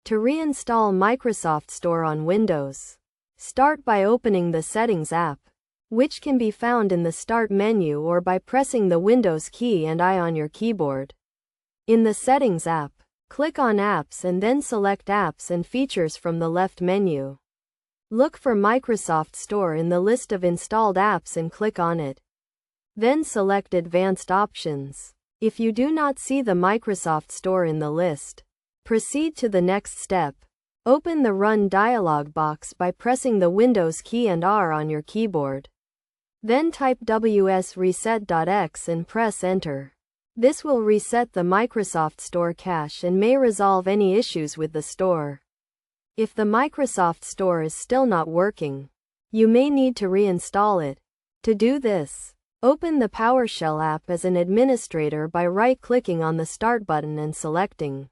To reinstall Microsoft Store on Windows, start by opening the Settings app, which can be found in the Start menu or by pressing the Windows key and I on your keyboard. In the Settings app, click on Apps and then select Apps and Features from the left menu. Look for Microsoft Store in the list of installed apps and click on it. Then select Advanced Options. If you do not see the Microsoft Store in the list, proceed to the next step. Open the Run dialog box by pressing the Windows key and R on your keyboard. Then type wsreset.x and press Enter. This will reset the Microsoft Store cache and may resolve any issues with the store. If the Microsoft Store is still not working, you may need to reinstall it. To do this, open the PowerShell app as an administrator by right-clicking on the Start button and selecting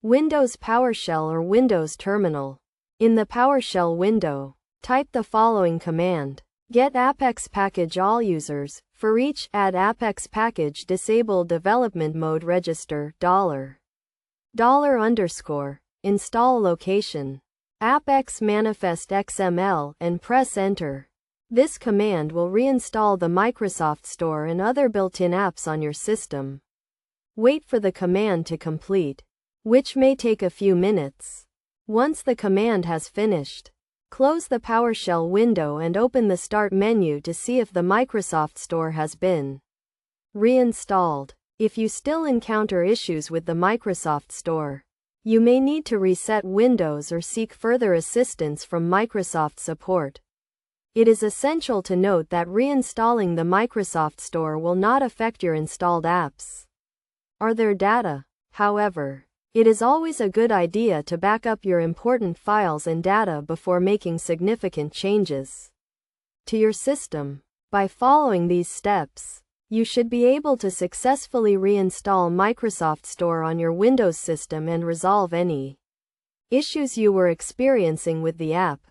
Windows PowerShell or Windows Terminal. In the PowerShell window, type the following command: get Apex package all users. For each add Apex package, disable development mode register $. Install location Apex manifest XML and press Enter. This command will reinstall the Microsoft Store and other built-in apps on your system. Wait for the command to complete, which may take a few minutes. Once the command has finished, close the PowerShell window and open the Start menu to see if the Microsoft Store has been reinstalled. If you still encounter issues with the Microsoft Store, you may need to reset Windows or seek further assistance from Microsoft support. It is essential to note that reinstalling the Microsoft Store will not affect your installed apps or their data. However, it is always a good idea to back up your important files and data before making significant changes to your system. By following these steps, you should be able to successfully reinstall Microsoft Store on your Windows system and resolve any issues you were experiencing with the app.